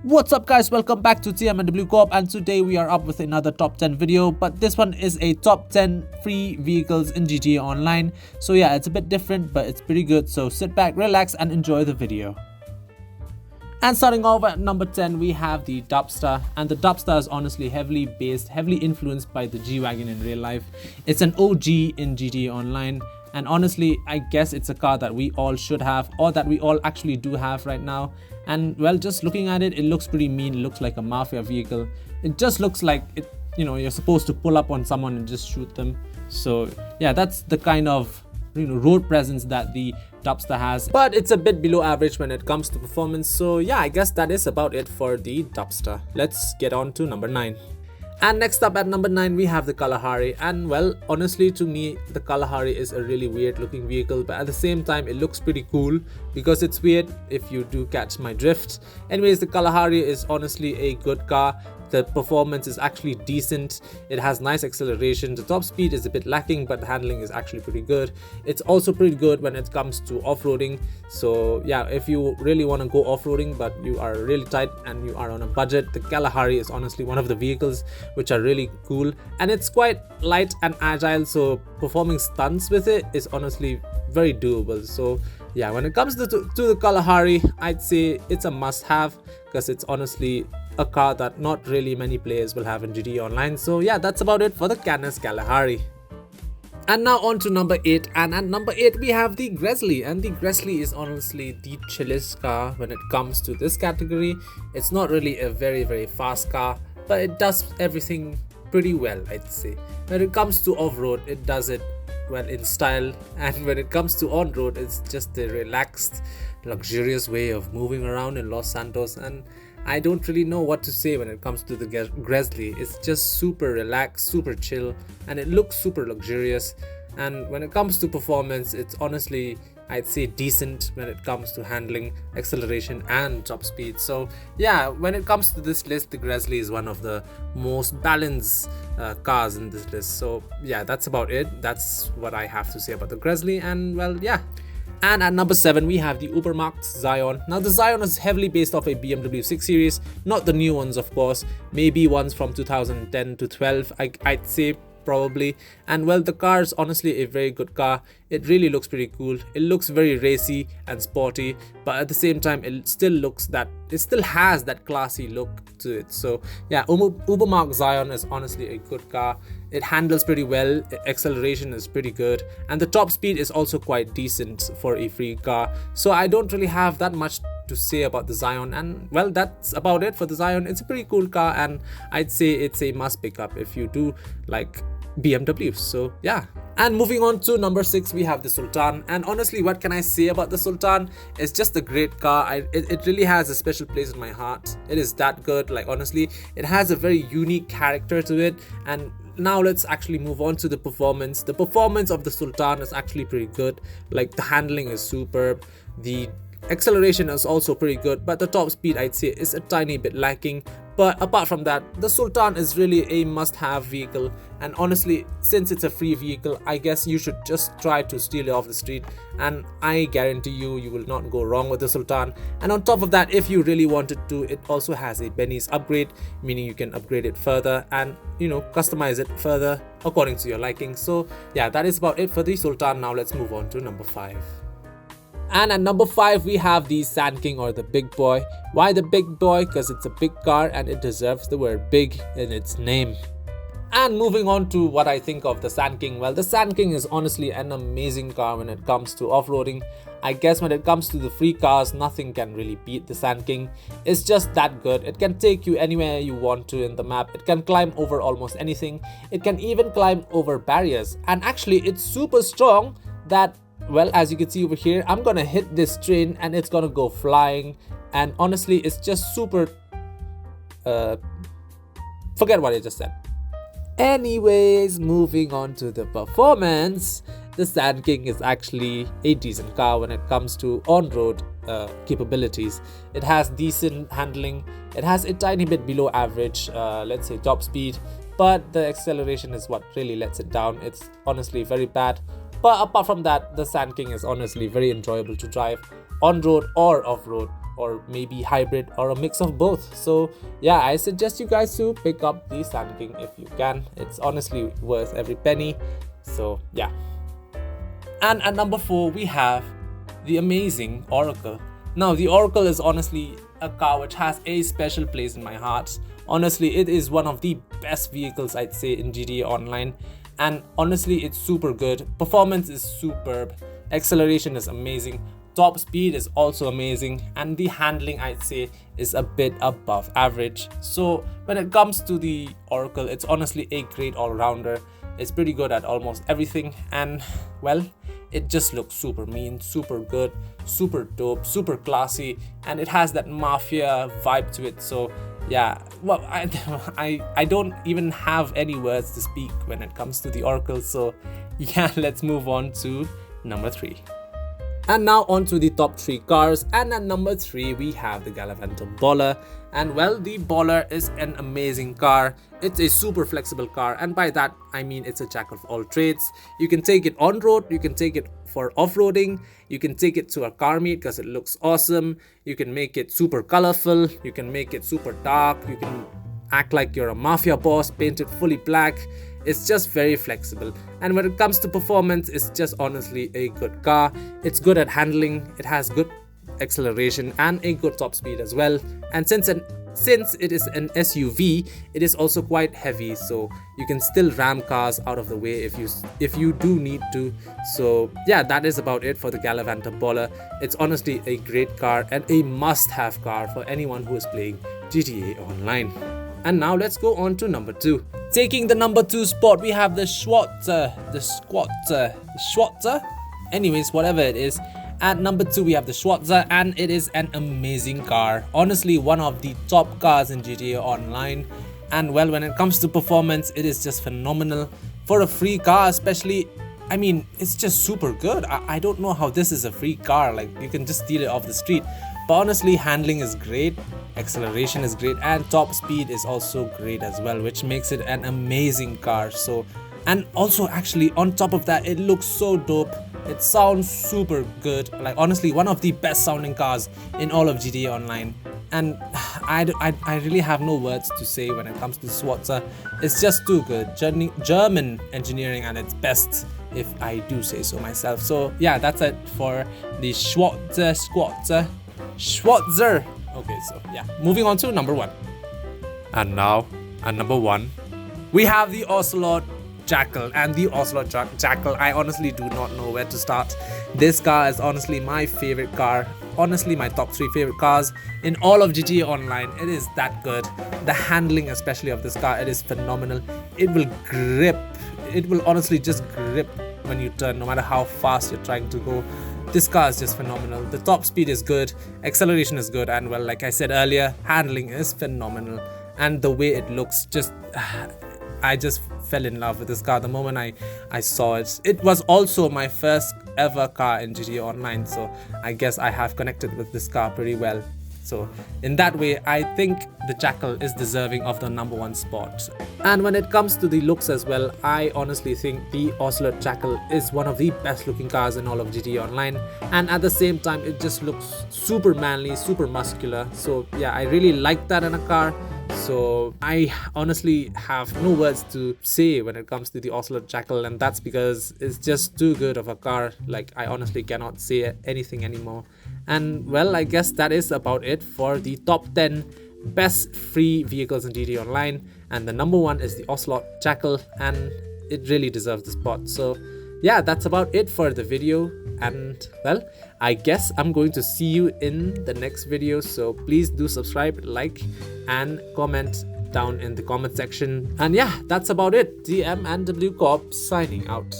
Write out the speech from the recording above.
What's up guys, welcome back to TMNW Corp, and today we are up with another top 10 video, but this one is a top 10 free vehicles in GTA Online. So yeah, it's a bit different but it's pretty good, so sit back, relax and enjoy the video. And starting off at number 10, we have the Dubster, and the Dubster is honestly heavily influenced by the G-Wagon in real life. It's an OG in GTA Online, and honestly I guess it's a car that we all should have, or that we all actually do have right now. And well, just looking at it, it looks pretty mean. It looks like a mafia vehicle. It just looks like it, you're supposed to pull up on someone and just shoot them. So yeah, that's the kind of road presence that the Dubster has, but it's a bit below average when it comes to performance. So yeah, I guess that is about it for the Dubster. Let's get on to number 9. And next up at number 9, we have the Kalahari. And well, honestly to me, the Kalahari is a really weird looking vehicle, but at the same time it looks pretty cool because it's weird, if you do catch my drift. Anyways, the Kalahari is honestly a good car. The performance is actually decent. It has nice acceleration. The top speed is a bit lacking, but the handling is actually pretty good. It's also pretty good when it comes to off-roading. So yeah, if you really want to go off-roading but you are really tight and you are on a budget, the Kalahari is honestly one of the vehicles which are really cool, and it's quite light and agile, so performing stunts with it is honestly very doable. So yeah, when it comes to the Kalahari, I'd say it's a must-have because it's honestly a car that not really many players will have in GTA Online. So yeah, that's about it for the Canis Kalahari. And now on to number 8, and at number 8 we have the Grizzly, and the Grizzly is honestly the chillest car when it comes to this category. It's not really a very fast car, but it does everything pretty well, I'd say. When it comes to off-road, it does it well in style, and when it comes to on-road, it's just a relaxed, luxurious way of moving around in Los Santos. And I don't really know what to say when it comes to the Grizzly. It's just super relaxed, super chill, and it looks super luxurious. And when it comes to performance, it's honestly, I'd say, decent when it comes to handling, acceleration and top speed. So yeah, when it comes to this list, the Grizzly is one of the most balanced cars in this list. So yeah, that's about it. That's what I have to say about the Grizzly. And well, yeah. And at number 7, we have the Ubermacht Zion. Now the Zion is heavily based off a BMW 6 Series, not the new ones of course, maybe ones from 2010 to 12, I'd say probably. And well, the car is honestly a very good car. It really looks pretty cool. It looks very racy and sporty, but at the same time it still has that classy look to it. So yeah, Ubermacht Zion is honestly a good car. It handles pretty well, acceleration is pretty good, and the top speed is also quite decent for a free car. So I don't really have that much to say about the Zion, and well, that's about it for the Zion. It's a pretty cool car, and I'd say it's a must pick up if you do like BMWs. So yeah. And moving on to number 6, we have the Sultan. And honestly, what can I say about the Sultan? It's just a great car. It really has a special place in my heart. It is that good. Like honestly, it has a very unique character to it. And now let's actually move on to the performance. The performance of the Sultan is actually pretty good. Like the handling is superb. The acceleration is also pretty good, but the top speed I'd say is a tiny bit lacking. But apart from that, the Sultan is really a must-have vehicle, and honestly, since it's a free vehicle, I guess you should just try to steal it off the street, and I guarantee you will not go wrong with the Sultan. And on top of that, if you really wanted to, it also has a Benny's upgrade, meaning you can upgrade it further and customize it further according to your liking. So yeah, that is about it for the Sultan. Now let's move on to number 5. And at number 5, we have the Sand King, or the Big Boy. Why the Big Boy? Because it's a big car and it deserves the word big in its name. And moving on to what I think of the Sand King. Well, the Sand King is honestly an amazing car when it comes to off-roading. I guess when it comes to the free cars, nothing can really beat the Sand King. It's just that good. It can take you anywhere you want to in the map. It can climb over almost anything. It can even climb over barriers. And actually, it's super strong that, well, as you can see over here, I'm gonna hit this train and it's gonna go flying. And honestly, it's just super forget what I just said. Anyways, moving on to the performance, the Sand King is actually a decent car when it comes to on-road capabilities. It has decent handling. It has a tiny bit below average, let's say, top speed, but the acceleration is what really lets it down. It's honestly very bad. But apart from that, the Sand King is honestly very enjoyable to drive on road or off road. or maybe hybrid or a mix of both. So yeah, I suggest you guys to pick up the Sand King if you can. It's honestly worth every penny. So yeah. And at number 4 we have the amazing Oracle. Now the Oracle is honestly a car which has a special place in my heart. Honestly, it is one of the best vehicles I'd say in GTA Online, and honestly it's super good. Performance is superb, acceleration is amazing, top speed is also amazing, and the handling I'd say is a bit above average. So when it comes to the Oracle, it's honestly a great all-rounder. It's pretty good at almost everything, and well, it just looks super mean, super good, super dope, super classy, and it has that mafia vibe to it. So yeah, well, I don't even have any words to speak when it comes to the Oracle. So yeah, let's move on to number 3. And now on to the top 3 cars, and at number 3 we have the Galavante Baller. And well, the Baller is an amazing car. It's a super flexible car, and by that I mean it's a jack of all trades. You can take it on road, you can take it for off-roading, you can take it to a car meet because it looks awesome, you can make it super colorful, you can make it super dark, you can act like you're a mafia boss, paint it fully black. It's just very flexible, and when it comes to performance, it's just honestly a good car. It's good at handling, it has good acceleration and a good top speed as well. And since it is an SUV, it is also quite heavy, so you can still ram cars out of the way if you do need to. So yeah, that is about it for the Galavante Baller. It's honestly a great car and a must-have car for anyone who is playing GTA Online. And now let's go on to number 2. Taking the number 2 spot, we have the Schwarzer. Anyways, whatever it is. At number 2 we have the Schwarzer, and it is an amazing car. Honestly, one of the top cars in GTA Online. And well, when it comes to performance, it is just phenomenal. For a free car especially, I mean, it's just super good. I don't know how this is a free car, like you can just steal it off the street. But honestly, handling is great, acceleration is great, and top speed is also great as well, which makes it an amazing car. So, and also actually on top of that, it looks so dope. It sounds super good, like honestly one of the best sounding cars in all of GTA Online. And I really have no words to say when it comes to Schwarzer. It's just too good. German engineering at its best, if I do say so myself. So yeah, that's it for the Schwarzer. Okay, so yeah, moving on to number 1. And now at number 1 we have the Ocelot Jackal. And the Ocelot Jackal, I honestly do not know where to start. This car is honestly my favorite car, honestly my top 3 favorite cars in all of GTA Online. It is that good. The handling especially of this car, it is phenomenal. It will grip, it will honestly just grip when you turn, no matter how fast you're trying to go. This car is just phenomenal. The top speed is good, acceleration is good, and well, like I said earlier, handling is phenomenal. And the way it looks, just I just fell in love with this car the moment I saw it. It was also my first ever car in GTA Online, so I guess I have connected with this car pretty well. So in that way, I think the Jackal is deserving of the number 1 spot. And when it comes to the looks as well, I honestly think the Ocelot Jackal is one of the best looking cars in all of GTA Online. And at the same time, it just looks super manly, super muscular. So yeah, I really like that in a car. So I honestly have no words to say when it comes to the Ocelot Jackal, and that's because it's just too good of a car. Like, I honestly cannot say anything anymore. And well, I guess that is about it for the top 10 best free vehicles in GTA Online, and the number 1 is the Ocelot Jackal, and it really deserves the spot. So yeah, that's about it for the video, and well, I guess I'm going to see you in the next video. So please do subscribe, like, and comment down in the comment section. And yeah, that's about it. TM and W Corp signing out.